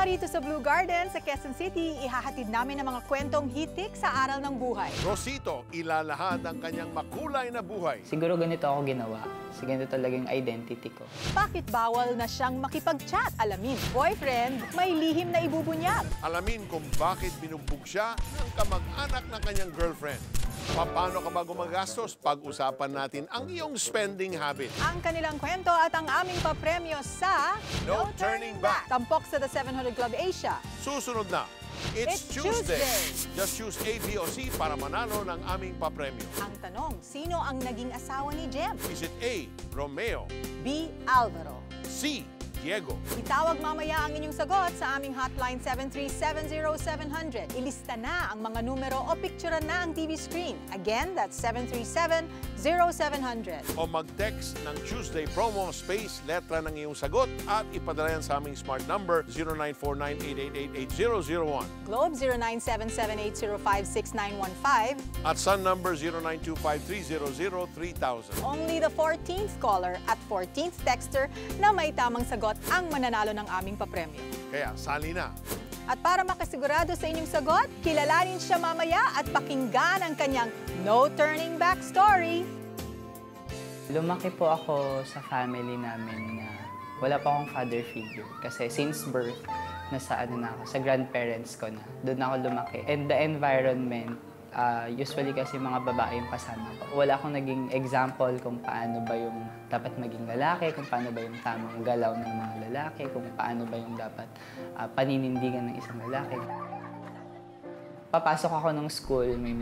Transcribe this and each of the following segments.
Mula rito sa Blue Garden sa Quezon City, ihahatid namin ang mga kwentong hitik sa aral ng buhay. Rosito, ilalahad ang kanyang makulay na buhay. Siguro ganito ako ginawa. Kasi ganito talaga yung identity ko. Bakit bawal na siyang makipag-chat? Alamin, boyfriend, may lihim na ibubunyag. Alamin kung bakit binugbog siya ng kamag-anak ng kanyang girlfriend. Paano ka ba gumagastos? Pag-usapan natin ang iyong spending habit. Ang kanilang kwento at ang aming papremyo sa No Turning Back. Tampok sa The 700 Club Asia. Susunod na, It's Tuesday. Just choose A, B, o C para manalo ng aming papremyo. Ang tanong, sino ang naging asawa ni Jem? Is it A, Romeo, B, Alvaro? C, Diego? Itawag mamaya ang inyong sagot sa aming hotline 7370700. Ilista na ang mga numero o picturean na ang TV screen. Again, that's 7370700. O mag-text ng Tuesday promo space letra ng iyong sagot at ipadala yan sa aming smart number 0949-888-8001. Globe 0977805691 At Sun number 0925-300-3000. Only the 14th caller at 14th texter na may tamang sagot ang mananalo ng aming papremyo. Kaya sali na. At para makasigurado sa inyong sagot, kilalanin siya mamaya at pakinggan ang kanyang No Turning Back story. Lumaki po ako sa family namin na wala pa akong father figure. Kasi since birth, nasa sa grandparents ko na. Doon ako lumaki. And the environment, usually kasi mga babae yung kasama ko. Wala akong naging example kung paano ba yung dapat maging lalaki, kung paano ba yung tamang galaw ng mga lalaki, kung paano ba yung dapat paninindigan ng isang lalaki. Papasok ako ng school, may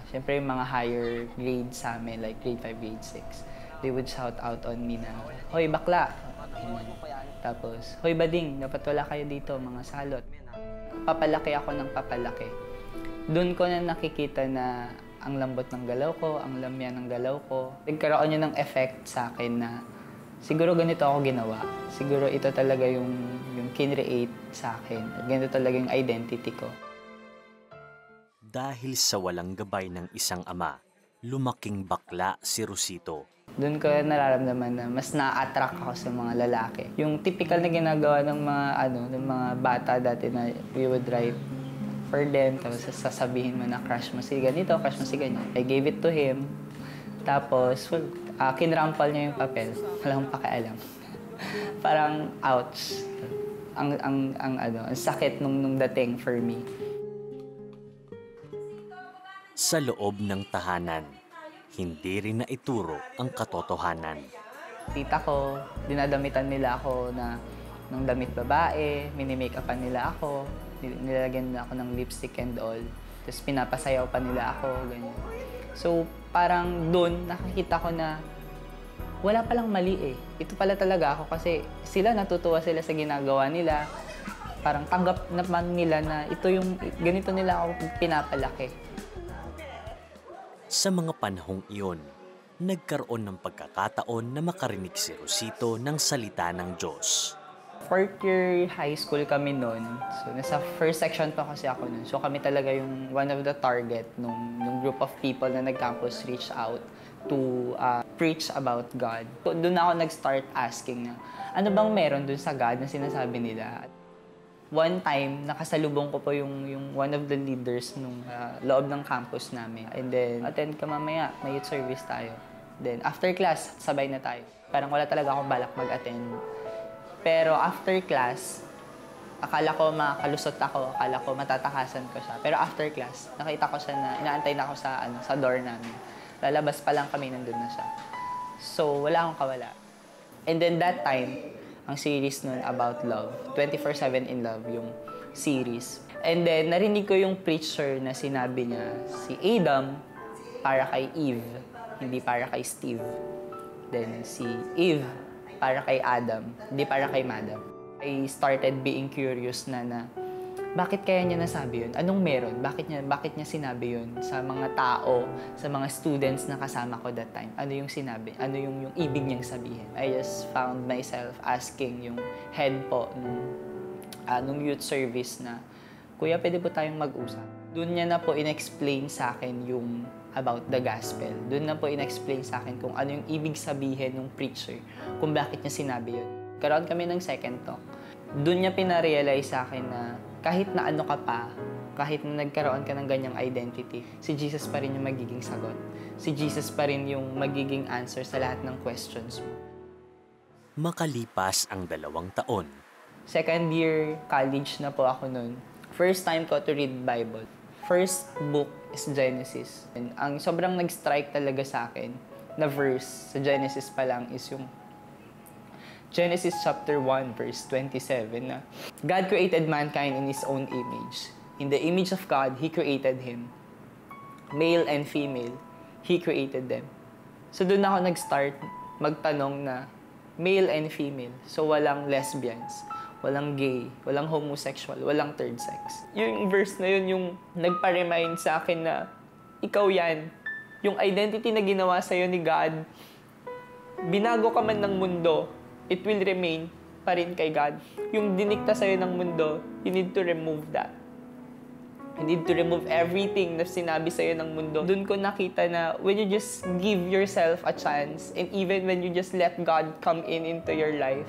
syempre yung mga higher grades sa amin, like grade 5, grade 6. They would shout out on me na, "Hoy, bakla!" Tapos, "Hoy, bading, dapat wala kayo dito, mga salot." Papalaki ako ng papalaki. Doon ko na nakikita na ang lambot ng galaw ko, ang lamya ng galaw ko. Nagkaroon yun ng effect sa akin na siguro ganito ako ginawa. Siguro ito talaga yung kinreate sa akin. Ganito talaga yung identity ko. Dahil sa walang gabay ng isang ama, lumaking bakla si Rosito. Doon ko nararamdaman na mas na-attract ako sa mga lalaki. Yung typical na ginagawa ng mga bata dati na we would write for them, tapos sasabihin mo na crush mo si ganito, crush mo si ganyan. I gave it to him, tapos kinrampal niya yung papel, wala akong pakialam. Parang ouch. Ang sakit nung dating for me. Sa loob ng tahanan, hindi rin naituro ang katotohanan. Tita ko, dinadamitan nila ako ng damit babae, mini-make-upan nila ako, nilagyan nila ako ng lipstick and all. Tapos pinapasayaw pa nila ako, ganyan. So parang doon nakikita ko na wala palang mali eh. Ito pala talaga ako kasi natutuwa sila sa ginagawa nila. Parang tanggap naman nila na ganito nila ako pinapalaki. Sa mga panahong iyon, nagkaroon ng pagkakataon na makarinig si Rosito ng salita ng Diyos. Fourth year high school kami noon. So, nasa first section pa kasi ako noon. So, kami talaga yung one of the target nung group of people na nag-campus reach out to preach about God. So, doon ako nag-start asking na, ano bang meron doon sa God na sinasabi nila? One time, nakasalubong ko po yung one of the leaders nung loob ng campus namin. And then, attend ka mamaya, may youth service tayo. Then, after class, sabay na tayo. Parang wala talaga akong balak mag-attend. Pero after class, akala ko makalusot ako, akala ko matatakasan ko siya. Pero after class, nakita ko siya na inaantay na ako sa door namin. Lalabas pa lang kami, nandun na siya. So, wala akong kawala. And then that time, ang series nun about love, 24/7 in Love, yung series. And then, narinig ko yung preacher na sinabi niya, si Adam para kay Eve, hindi para kay Steve. Then, si Eve para kay Adam, hindi para kay Madam. I started being curious na bakit kaya niya nasabi yun? Anong meron? Bakit niya sinabi yun sa mga tao, sa mga students na kasama ko that time? Ano yung sinabi? Ano yung ibig niyang sabihin? I just found myself asking yung head po nung youth service na, "Kuya, pwede po tayong mag-usap?" Doon niya na po in-explain sa akin yung about the gospel. Doon na po in-explain sa akin kung ano yung ibig sabihin ng preacher, kung bakit niya sinabi yun. Karoon kami ng second talk. Doon niya pinarealize sa akin na kahit na ano ka pa, kahit na nagkaroon ka ng ganyang identity, si Jesus pa rin yung magiging sagot. Si Jesus pa rin yung magiging answer sa lahat ng questions mo. Makalipas ang 2 taon, Second year college na po ako noon. First time ko to read Bible. First book is Genesis. And ang sobrang nag-strike talaga sa akin na verse sa Genesis pa lang is yung Genesis chapter 1 verse 27 na God created mankind in His own image. In the image of God, He created him. Male and female, He created them. So doon ako nag-start magtanong na male and female. So walang lesbians, walang gay, walang homosexual, walang third sex. Yung verse na yun yung nagpa-remind sa akin na ikaw yan. Yung identity na ginawa sa'yo ni God, binago ka man ng mundo, it will remain pa rin kay God. Yung dinikta sa'yo ng mundo, you need to remove that. You need to remove everything na sinabi sa'yo ng mundo. Doon ko nakita na when you just give yourself a chance and even when you just let God come into your life,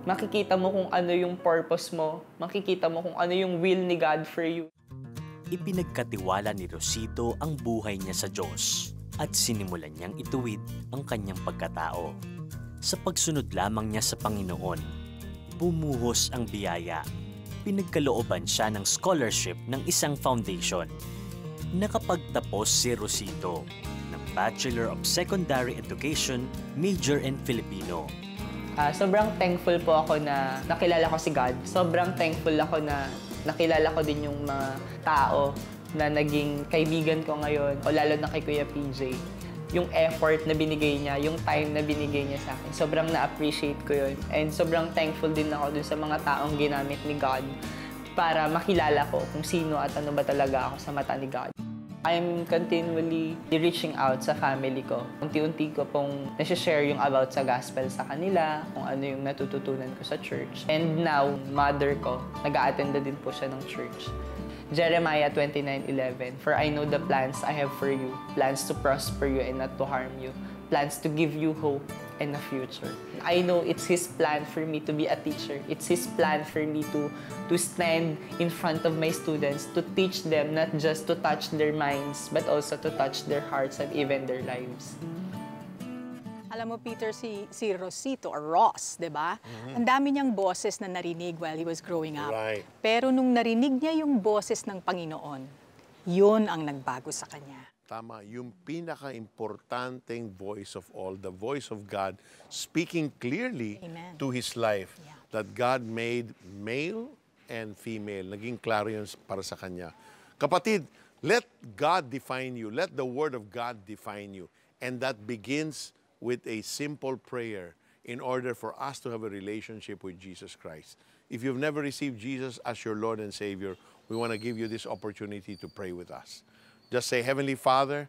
makikita mo kung ano yung purpose mo, makikita mo kung ano yung will ni God for you. ipinagkatiwala ni Rosito ang buhay niya sa Diyos at sinimulan niyang ituwid ang kanyang pagkatao. Sa pagsunod lamang niya sa Panginoon, bumuhos ang biyaya. Pinagkalooban siya ng scholarship ng isang foundation. Nakapagtapos si Rosito ng Bachelor of Secondary Education, major in Filipino. Sobrang thankful po ako na nakilala ko si God. Sobrang thankful ako na nakilala ko din yung mga tao na naging kaibigan ko ngayon, o lalo na kay Kuya PJ. Yung effort na binigay niya, yung time na binigay niya sa akin, sobrang na-appreciate ko yun. And sobrang thankful din ako dun sa mga taong ginamit ni God para makilala ko kung sino at ano ba talaga ako sa mata ni God. I'm continually reaching out sa family ko. Unti-unti ko pong nasi-share yung about sa gospel sa kanila, kung ano yung natututunan ko sa church. And now, mother ko, nag-a-attend din po siya ng church. Jeremiah 29:11, "For I know the plans I have for you, plans to prosper you and not to harm you, plans to give you hope and a future." I know it's His plan for me to be a teacher. It's His plan for me to stand in front of my students, to teach them not just to touch their minds, but also to touch their hearts and even their lives. Alam mo, Peter, si Rosito, or Ross, di ba? Ang dami niyang boses na narinig while he was growing up. Right. Pero nung narinig niya yung boses ng Panginoon, yun ang nagbago sa kanya. Tama, yung pinaka-importanting voice of all, the voice of God speaking clearly Amen. to his life. Yeah. That God made male and female. Naging klaro yun para sa kanya. Kapatid, let God define you. Let the Word of God define you. And that begins with a simple prayer in order for us to have a relationship with Jesus Christ. If you've never received Jesus as your Lord and Savior, we want to give you this opportunity to pray with us. Just say, Heavenly Father,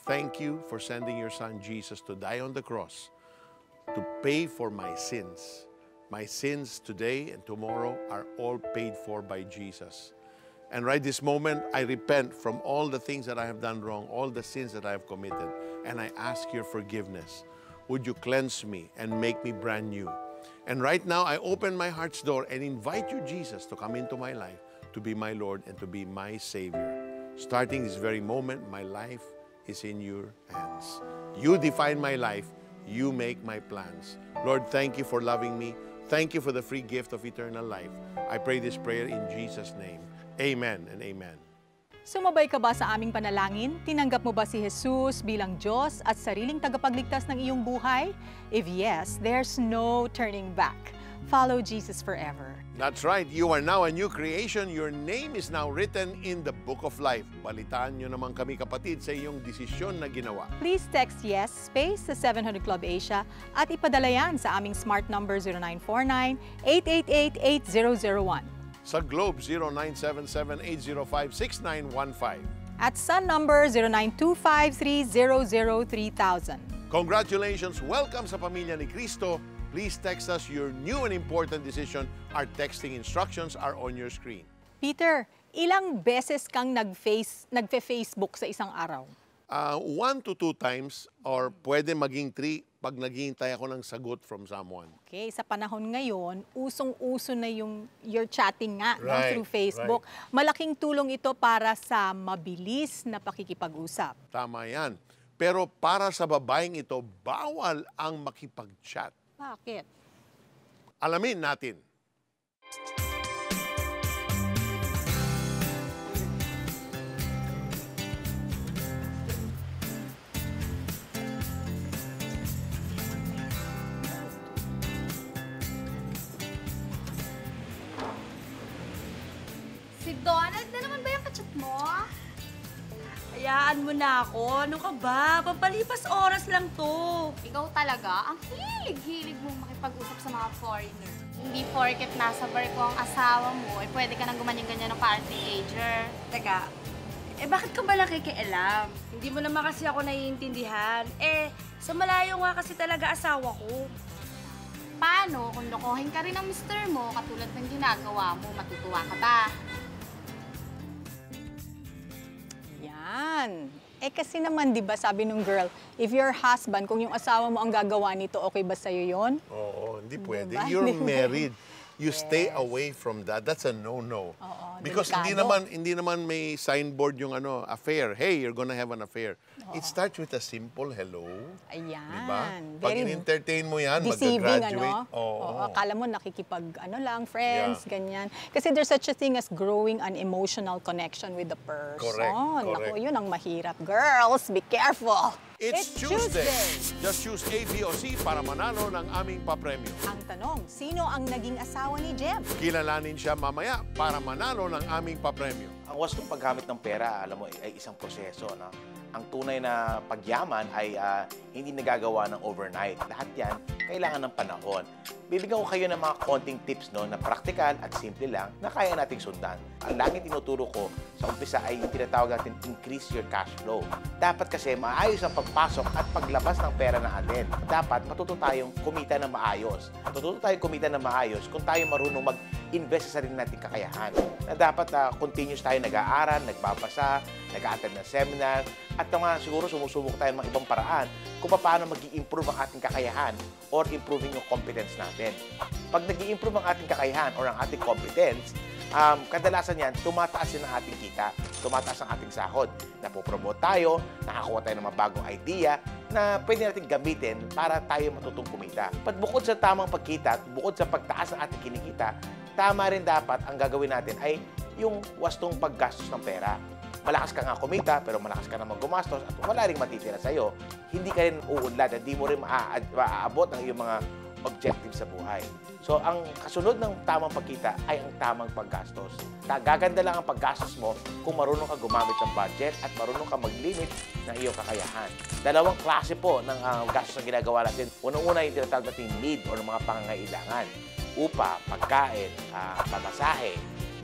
thank you for sending your Son Jesus to die on the cross to pay for my sins. My sins today and tomorrow are all paid for by Jesus. And right this moment, I repent from all the things that I have done wrong, all the sins that I have committed, and I ask your forgiveness. Would you cleanse me and make me brand new? And right now, I open my heart's door and invite you, Jesus, to come into my life, to be my Lord and to be my Savior. Starting this very moment, my life is in your hands. You define my life. You make my plans. Lord, thank you for loving me. Thank you for the free gift of eternal life. I pray this prayer in Jesus' name. Amen and amen. Sumabay ka ba sa aming panalangin? Tinanggap mo ba si Jesus bilang Diyos at sariling tagapagligtas ng iyong buhay? If yes, there's no turning back. Follow Jesus forever. That's right. You are now a new creation. Your name is now written in the book of life. Balitaan nyo naman kami, kapatid, sa iyong desisyon na ginawa. Please text YES space sa 700 Club Asia at ipadala yan sa aming smart number 0949-888-8001. Sa Globe, 0977-805-6915. At Sun number 0925-300-3000. Congratulations! Welcome sa Pamilya ni Cristo. Please text us your new and important decision. Our texting instructions are on your screen. Peter, ilang beses kang nagfe-Facebook sa isang araw? 1 to 2 times or pwede maging 3 pag naghihintay ako ng sagot from someone. Okay, sa panahon ngayon, usong-uso na yung you're chatting nga no, Right, through Facebook. Malaking tulong ito para sa mabilis na pakikipag-usap. Tama yan. Pero para sa babaeng ito, bawal ang makipag-chat. Bakit? Alamin natin. Si Donald na naman ba yung kachat mo? Hayaan mo na ako. Ano ka ba? Pampalipas oras lang to. Ikaw talaga, ang hilig-hilig mong makipag-usap sa mga foreigner. Hindi porket nasa bar ko ang asawa mo, eh pwede ka nang gumanyan-ganyan ng parang teenager. Teka, bakit ka ba nakikialam? Hindi mo naman kasi ako naiintindihan. Sa malayo nga kasi talaga asawa ko. Paano kung lokohin ka rin ng mister mo katulad ng ginagawa mo, matutuwa ka ba? Yan. Kasi naman, di ba, sabi nung girl, if your husband, kung yung asawa mo ang gagawa nito, okay ba sa'yo yun? Oo, hindi pwede. Diba? You're married. You stay away from that. That's a no-no. Oo, Because delikado. hindi naman may signboard yung affair. Hey, you're gonna have an affair. It starts with a simple hello. Ayan. Diba? Pag Very in-entertain mo yan, deceiving, mag-graduate. Oo, akala mo nakikipag, friends, ganyan. Kasi there's such a thing as growing an emotional connection with the person. Correct. Naku, yun ang mahirap. Girls, be careful. It's Tuesday. Just choose A, B, o C para manalo ng aming papremyo. Ang tanong, sino ang naging asawa ni Jem? Kilalanin siya mamaya para manalo ng aming papremyo. Ang wastong paggamit ng pera, alam mo, ay isang proseso. No? Ang tunay na pagyaman ay hindi nagagawa ng overnight. Lahat yan, kailangan ng panahon. Bibigyan ko kayo ng mga konting tips na praktikal at simple lang na kaya nating sundan. Ang laging tinuturo ko sa umpisa ay yung tinatawag natin increase your cash flow. Dapat kasi maayos ang pagpasok at paglabas ng pera ng atin. Dapat matuto tayong kumita ng maayos. Matuto tayong kumita ng maayos kung tayo marunong mag-invest sa sarili nating kakayahan. Na dapat continuous tayo nag-aaral, nagbabasa, nag-a-attend ng seminar, at siguro sumusubok tayo ng mga ibang paraan kung paano mag-i-improve ang ating kakayahan or improving yung competence natin. Pag nag-i-improve ang ating kakayahan or ang ating competence, kadalasan yan, tumataas din ang ating kita, tumataas ang ating sahod. Napopromote tayo, nakakuha tayo ng mga bagong idea na pwede natin gamitin para tayo matutong kumita. But bukod sa tamang pagkita, bukod sa pagtaas ng ating kinikita, tama rin dapat ang gagawin natin ay yung wastong paggastos ng pera. Malakas ka nga kumita, pero malakas ka naman gumastos at wala rin matitira sa'yo. Hindi ka rin uunlad at hindi mo rin maaabot ang iyong mga objectives sa buhay. So, ang kasunod ng tamang pagkita ay ang tamang paggastos. Gaganda lang ang paggastos mo kung marunong ka gumamit ng budget at marunong ka mag-limit ng iyong kakayahan. Dalawang klase po ng gastos na ginagawa natin. Unang-una yung tinatawag natin need o ng mga pangangailangan. Upa, pagkain, pamasahe.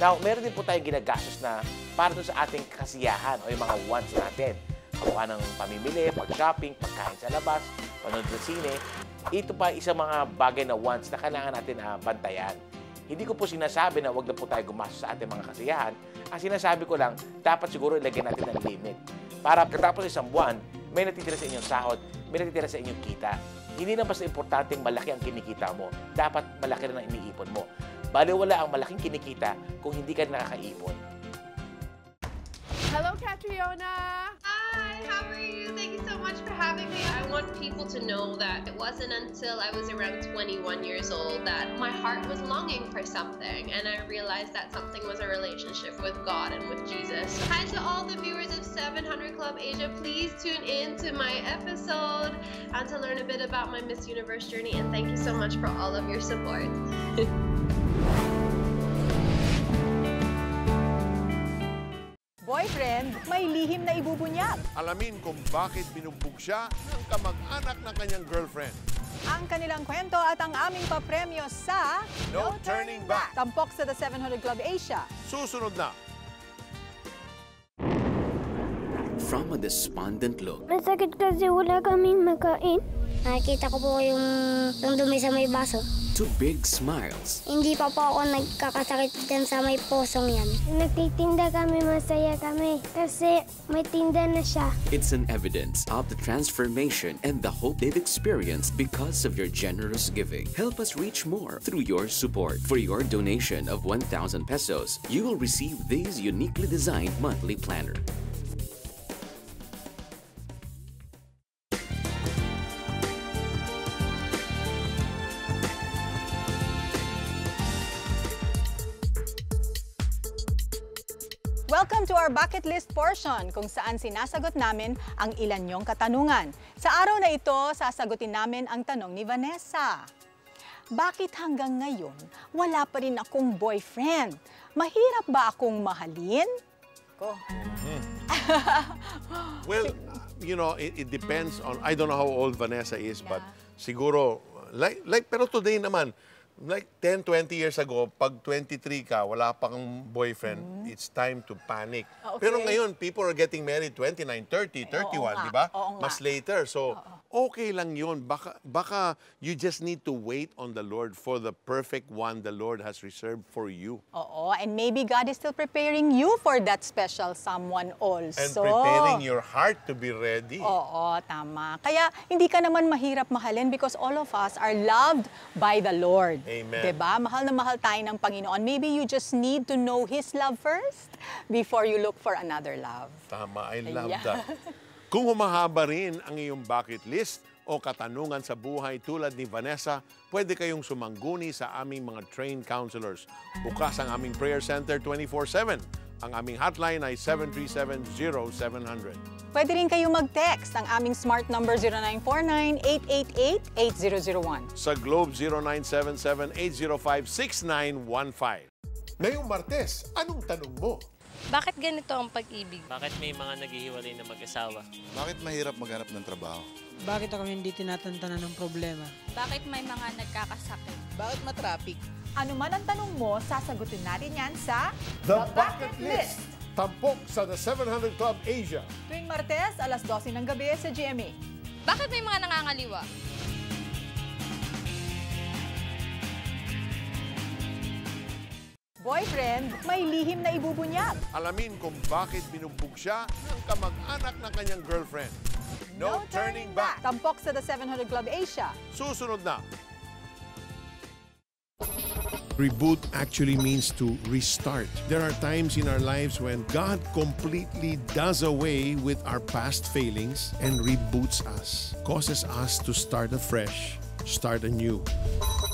Now, meron din po tayong ginagastos na para doon sa ating kasiyahan o yung mga wants natin. Kamukha ng pamimili, pag-shopping, pagkain sa labas, panood sa sine. Ito pa isang mga bagay na wants na kailangan natin bantayan. Hindi ko po sinasabi na wag na po tayo gumastos sa ating mga kasiyahan. Ang sinasabi ko lang, dapat siguro ilagyan natin ng limit. Para katapos isang buwan, may natitira sa inyong sahod, may natitira sa inyong kita. Hindi na basta importanteng malaki ang kinikita mo. Dapat malaki rin ang iniipon mo. Baliwala ang malaking kinikita kung hindi ka nakakaipon. Hello, Catriona! Hi, how are you? Thank you so much for having me. I want people to know that it wasn't until I was around 21 years old that my heart was longing for something, and I realized that something was a relationship with God and with Jesus. Hi to all the viewers of 700 Club Asia. Please tune in to my episode and to learn a bit about my Miss Universe journey, and thank you so much for all of your support. Boyfriend, may lihim na ibubunyag. Alamin kung bakit binugbog siya ng kamag-anak ng kanyang girlfriend. Ang kanilang kwento at ang aming papremyo sa No Turning Back. Tampok sa The 700 Club Asia. Susunod na. From a despondent look, Masakit kasi wala kaming makain. Nakikita ko po yung dumi sa may baso. to big smiles. Hindi pa po ako nagkakasakit dyan sa may pusong yan. Nagtitinda kami, masaya kami. Kasi may tinda na siya. It's an evidence of the transformation and the hope they've experienced because of your generous giving. Help us reach more through your support. For your donation of 1,000 pesos, you will receive this uniquely designed monthly planner. Welcome to our bucket list portion kung saan sinasagot namin ang ilan niyong katanungan. Sa araw na ito, sasagutin namin ang tanong ni Vanessa. Bakit hanggang ngayon wala pa rin akong boyfriend? Mahirap ba akong mahalin? Well, you know, it depends on, I don't know how old Vanessa is, but siguro, pero today naman, like 10, 20 years ago, pag 23 ka, wala pang boyfriend, it's time to panic. Okay. Pero ngayon, people are getting married 29, 30, 31, di ba? Mas later. So, okay lang yun. Baka you just need to wait on the Lord for the perfect one the Lord has reserved for you. Oo, and maybe God is still preparing you for that special someone also. And preparing your heart to be ready. Oo, tama. Kaya hindi ka naman mahirap mahalin because all of us are loved by the Lord. Amen. Diba? Mahal na mahal tayo ng Panginoon. Maybe you just need to know His love first before you look for another love. Tama, I love that. Kung humahaba rin ang iyong bucket list o katanungan sa buhay tulad ni Vanessa, pwede kayong sumangguni sa aming mga trained counselors. Bukas ang aming prayer center 24/7. Ang aming hotline ay 737-0700. Pwede rin kayong mag-text ang aming smart number 0949-888-8001. Sa Globe 0977-805-6915. Ngayong Martes, anong tanong mo? Bakit ganito ang pag-ibig? Bakit may mga naghihiwalay na mag-asawa? Bakit mahirap maghanap ng trabaho? Bakit ako hindi tinatantanan ng problema? Bakit may mga nagkakasakit? Bakit matraffic? Ano man ang tanong mo, sasagutin natin yan sa The Bucket List. Tampok sa The 700 Club Asia. Tuwing Martes, alas 12 ng gabi sa GMA. Bakit may mga nangangaliwa? Boyfriend, may lihim na ibubunyag. Alamin kung bakit binugbog siya ng kamag-anak ng kanyang girlfriend. No turning back. Tampok sa The 700 Club Asia. Susunod na. Reboot actually means to restart. There are times in our lives when God completely does away with our past failings and reboots us, causes us to start afresh, start anew.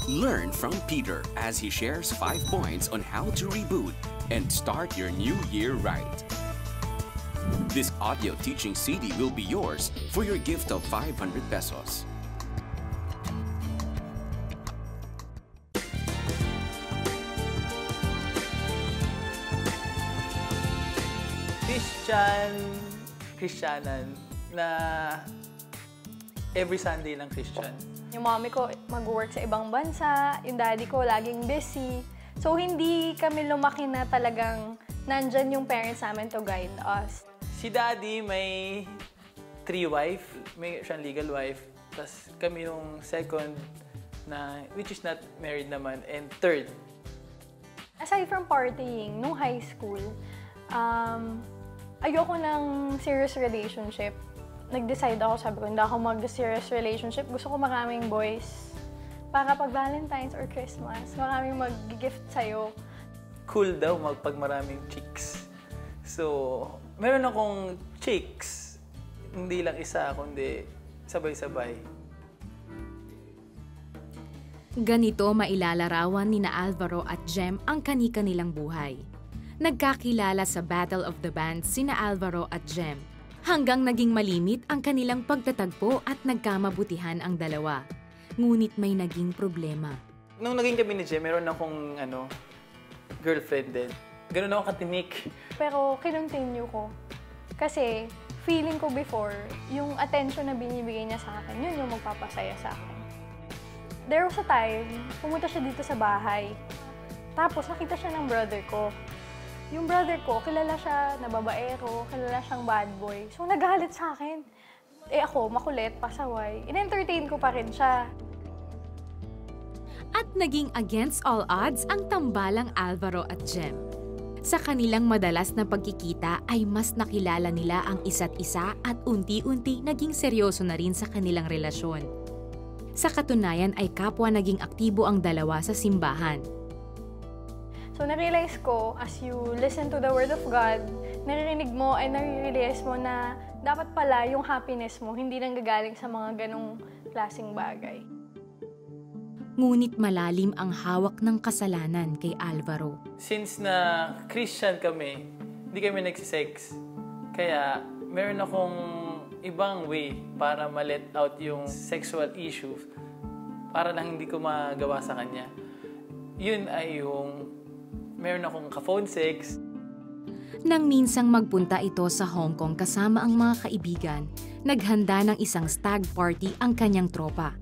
Learn from Peter as he shares 5 points on how to reboot and start your new year right. This audio teaching CD will be yours for your gift of 500 pesos. Christianan na every Sunday lang Christian. Yung mommy ko mag-work sa ibang bansa, yung daddy ko laging busy. So hindi kami lumaki na talagang nandyan yung parents namin to guide us. Si daddy may 3 wife, may siyang legal wife. Tapos kami yung second na, which is not married naman, and third. Aside from partying, nung high school, ayoko ng serious relationship. Nag-decide ako, sabi ko, hindi ako mag-serious relationship. Gusto ko maraming boys. Para pag Valentine's or Christmas, maraming mag-gift sa'yo. Cool daw pag maraming chicks. So, meron akong chicks. Hindi lang isa, kundi sabay-sabay. Ganito mailalarawan ni na Alvaro at Jem ang kani-kanilang buhay. Nagkakilala sa Battle of the Bands sina Alvaro at Jem. Hanggang naging malimit ang kanilang pagtatagpo at nagkamabutihan ang dalawa. Ngunit may naging problema. Nung naging kami ni Jem, meron akong girlfriend din. Ganun ako katinik. Pero kinontinue ko. Kasi feeling ko before, yung attention na binibigay niya sa akin, yun yung magpapasaya sa akin. There was a time, pumunta siya dito sa bahay. Tapos nakita siya ng brother ko. Yung brother ko, kilala siya na babaero, kilala siyang bad boy. So, nagalit sa akin. Eh ako, makulit, pasaway. In-entertain ko pa rin siya. At naging against all odds ang tambalang Alvaro at Jem. Sa kanilang madalas na pagkikita ay mas nakilala nila ang isa't isa at unti-unti naging seryoso na rin sa kanilang relasyon. Sa katunayan ay kapwa naging aktibo ang dalawa sa simbahan. So na-realize ko, as you listen to the Word of God, naririnig mo ay nare-realize mo na dapat pala yung happiness mo hindi nanggagaling sa mga ganong klaseng bagay. Ngunit malalim ang hawak ng kasalanan kay Alvaro. Since na Christian kami, hindi kami nagsisex. Kaya meron akong ibang way para ma-let out yung sexual issues para lang hindi ko magawa sa kanya. Yun ay yung meron akong ka-phone sex. Nang minsang magpunta ito sa Hong Kong kasama ang mga kaibigan, naghanda ng isang stag party ang kanyang tropa.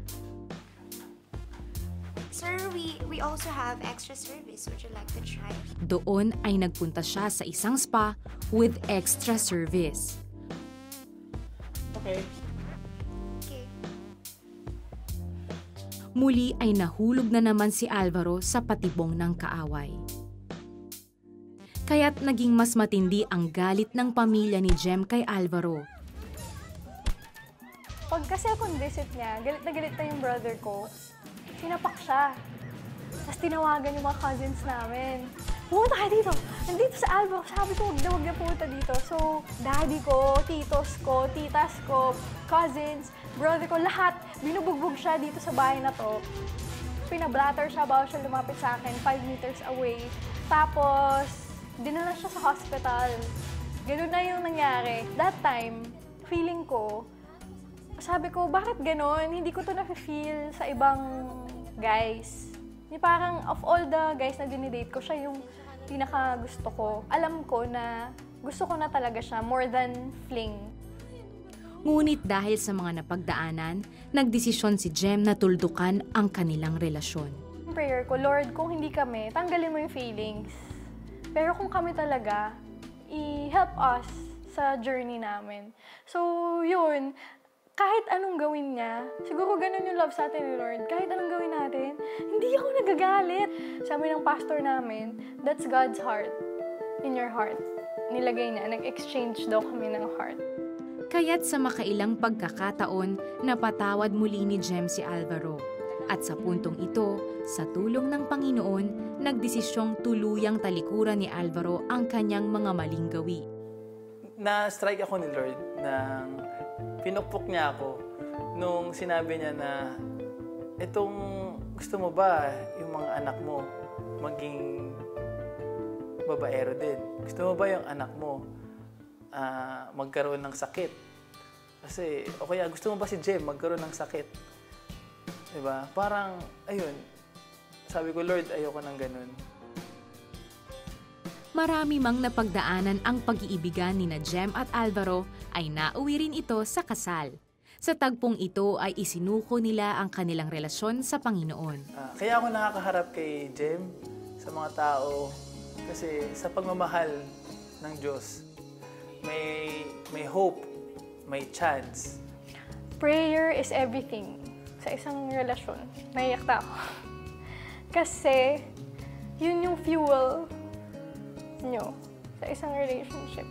Sir, we also have extra service. Would you like to try? Doon ay nagpunta siya sa isang spa with extra service. Okay. Muli ay nahulog na naman si Alvaro sa patibong ng kaaway. Kaya't naging mas matindi ang galit ng pamilya ni Jem kay Alvaro. Pag kasi akong visit niya, galit na yung brother ko. Sinapak siya. Tapos tinawagan yung mga cousins namin. Pumunta kayo dito. Nandito sa Alvaro. Sabi ko, huwag na pumunta dito. So, daddy ko, titos ko, titas ko, cousins, brother ko, lahat. Binubugbog siya dito sa bahay na to. Pinablatter siya, bawal siya lumapit sa akin, 5 meters away. Tapos, dinala siya sa hospital. Ganun na yung nangyari. That time, feeling ko, sabi ko, bakit ganon? Hindi ko to na-feel sa ibang guys. Parang of all the guys na dinidate ko, siya yung pinaka gusto ko. Alam ko na gusto ko na talaga siya more than fling. Ngunit dahil sa mga napagdaanan, nagdesisyon si Jem na tuldukan ang kanilang relasyon. Prayer ko, Lord, kung hindi kami, tanggalin mo yung feelings. Pero kung kami talaga, i-help us sa journey namin. So, yun. Kahit anong gawin niya, siguro ganun yung love sa atin ni Lord. Kahit anong gawin natin, hindi ako nagagalit. Sabi ng pastor namin, that's God's heart in your heart. Nilagay niya, nag-exchange daw kami ng heart. Kaya't sa makailang pagkakataon, napatawad muli ni Jem si Alvaro. At sa puntong ito, sa tulong ng Panginoon, nagdesisyong tuluyang talikuran ni Alvaro ang kanyang mga maling gawi. Na-strike ako ni Lord nang pinukpok niya ako nung sinabi niya na itong gusto mo ba yung mga anak mo maging babaero din? Gusto mo ba yung anak mo magkaroon ng sakit? Kasi, o kaya gusto mo ba si Jem magkaroon ng sakit? Diba? Parang, ayun, sabi ko, Lord, ayoko ng ganun. Marami mang napagdaanan ang pag-iibigan ni na Jem at Alvaro ay nauwi rin ito sa kasal. Sa tagpong ito ay isinuko nila ang kanilang relasyon sa Panginoon. Kaya ako nakakaharap kay Jem sa mga tao kasi sa pagmamahal ng Diyos, may hope, may chance. Prayer is everything sa isang relasyon. Naiyak na ako. Kasi yun yung fuel nyo sa isang relationship.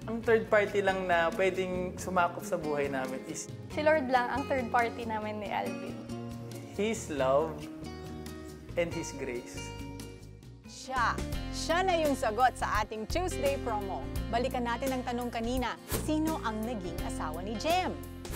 Ang third party lang na pwedeng sumakop sa buhay namin is si Lord lang ang third party namin ni Alvin. His love and His grace. Siya na yung sagot sa ating Tuesday promo. Balikan natin ang tanong kanina, sino ang naging asawa ni Jem?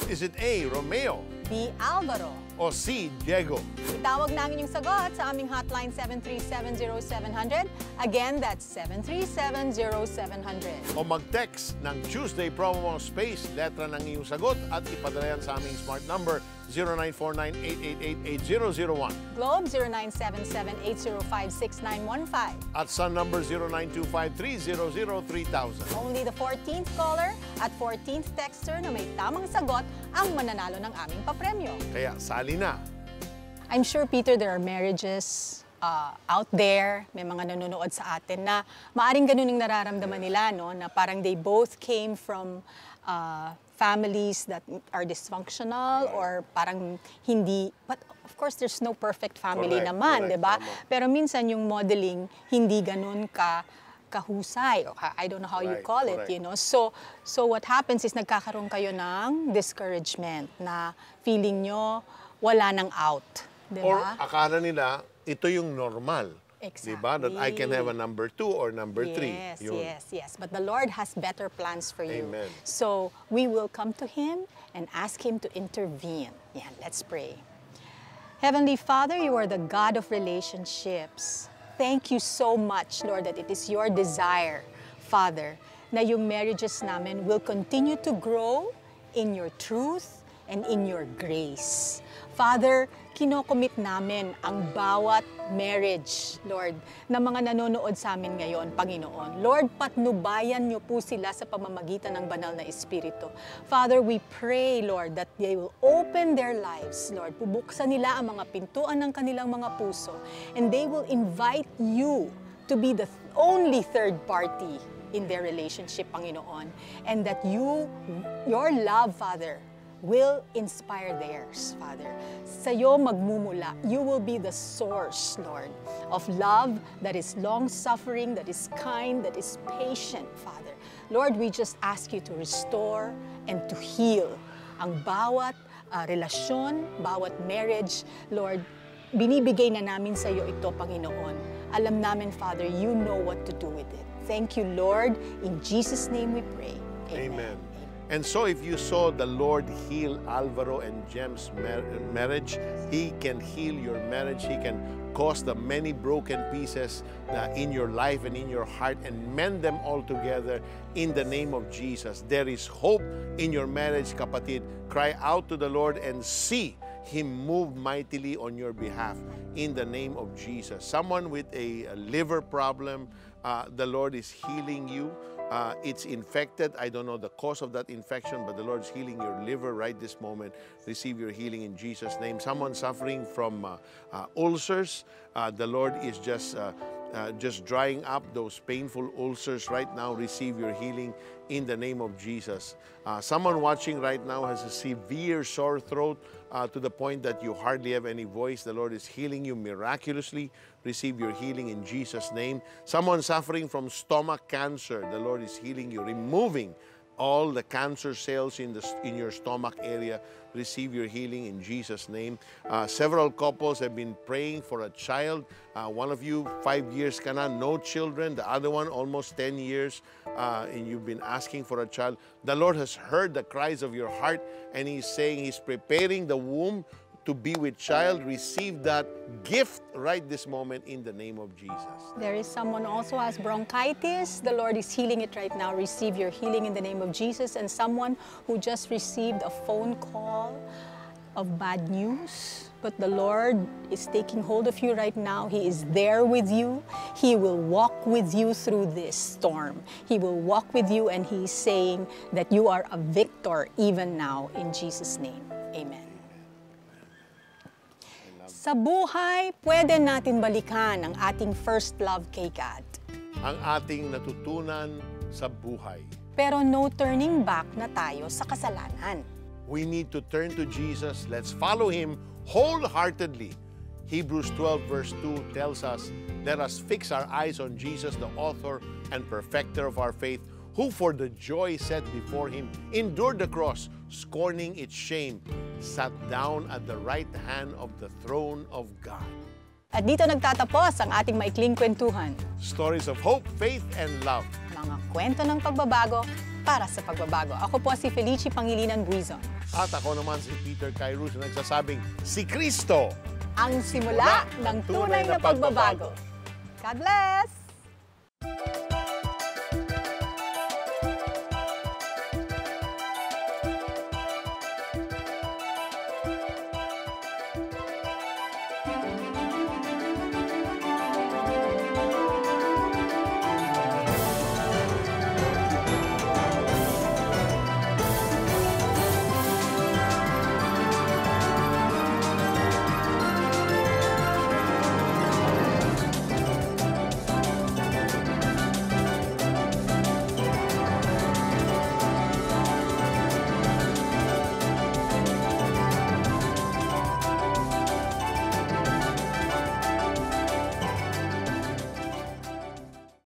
Is it A, Romeo? B, Alvaro? O C, Diego? Itawag na ang inyong sagot sa aming hotline 737-0700. Again, that's 737-0700. O mag-text ng Tuesday promo space, letra ng iyong sagot at ipadala yan sa aming smart number 0949-888-8001. Globe 0977-805-6915. At Sun number 0925-300-3000. Only the 14th caller at 14th texter na may tamang sagot ang mananalo ng aming papremyo. Kaya sali na. I'm sure, Peter, there are marriages out there, may mga nanonood sa atin na maaring ganun yung nararamdaman nila, no? Na parang they both came from families that are dysfunctional or parang hindi, but Of course, there's no perfect family Correct, naman, correct, di ba? tama. Pero minsan yung modeling, hindi ganun kahusay. I don't know how you Right, call it, correct. you know. So what happens is nagkakaroon kayo ng discouragement na feeling nyo wala nang out. Di Or ba? akala nila, ito yung normal. Exactly. Diba? That I can have a number 2 or number 3. Yes, yes. But the Lord has better plans for you. Amen. So we will come to Him and ask Him to intervene. Yeah, let's pray. Heavenly Father, you are the God of relationships. Thank you so much, Lord, that it is your desire, Father, na yung marriages namin will continue to grow in your truth and in your grace. Father, kinocommit namin ang bawat marriage, Lord, na mga nanonood sa amin ngayon, Panginoon. Lord, patnubayan niyo po sila sa pamamagitan ng banal na Espiritu. Father, we pray, Lord, that they will open their lives, Lord. Pubuksan nila ang mga pintuan ng kanilang mga puso, and they will invite you to be the only third party in their relationship, Panginoon. And that your love, Father, will inspire theirs, Father. Sa'yo magmumula. You will be the source, Lord, of love that is long-suffering, that is kind, that is patient, Father. Lord, we just ask you to restore and to heal ang bawat relasyon, bawat marriage. Lord, binibigay na namin sa'yo ito, Panginoon. Alam namin, Father, you know what to do with it. Thank you, Lord. In Jesus' name we pray. Amen. And so if you saw the Lord heal Alvaro and Jem's marriage, He can heal your marriage. He can cause the many broken pieces in your life and in your heart and mend them all together in the name of Jesus. There is hope in your marriage, kapatid. Cry out to the Lord and see Him move mightily on your behalf in the name of Jesus. Someone with a liver problem, the Lord is healing you. It's infected. I don't know the cause of that infection, but the Lord is healing your liver right this moment. Receive your healing in Jesus' name. Someone suffering from ulcers, the Lord is just drying up those painful ulcers right now. Receive your healing in the name of Jesus. Someone watching right now has a severe sore throat to the point that you hardly have any voice. The Lord is healing you miraculously. Receive your healing in Jesus' name. Someone suffering from stomach cancer, the Lord is healing you, removing all the cancer cells in your stomach area. Receive your healing in Jesus' name. Several couples have been praying for a child. One of you, 5 years ka na, no children. The other one, almost 10 years, and you've been asking for a child. The Lord has heard the cries of your heart, and He's saying He's preparing the womb to be with child. Receive that gift right this moment in the name of Jesus. There is someone also has bronchitis. The Lord is healing it right now. Receive your healing in the name of Jesus. And someone who just received a phone call of bad news. But the Lord is taking hold of you right now. He is there with you. He will walk with you through this storm. He will walk with you, and He's saying that you are a victor even now in Jesus' name. Amen. Sa buhay, pwede natin balikan ang ating first love kay God. Ang ating natutunan sa buhay. Pero no turning back na tayo sa kasalanan. We need to turn to Jesus. Let's follow Him wholeheartedly. Hebrews 12 verse 2 tells us, let us fix our eyes on Jesus, the author and perfecter of our faith, who for the joy set before Him endured the cross, scorning its shame, sat down at the right hand of the throne of God. At dito nagtatapos ang ating maikling kwentuhan. Stories of hope, faith, and love. Mga kwento ng pagbabago para sa pagbabago. Ako po si Felicie Pangilinan Buizon. At ako naman si Peter Cairuz na nagsasabing, si Kristo ang simula ng tunay na pagbabago. God bless!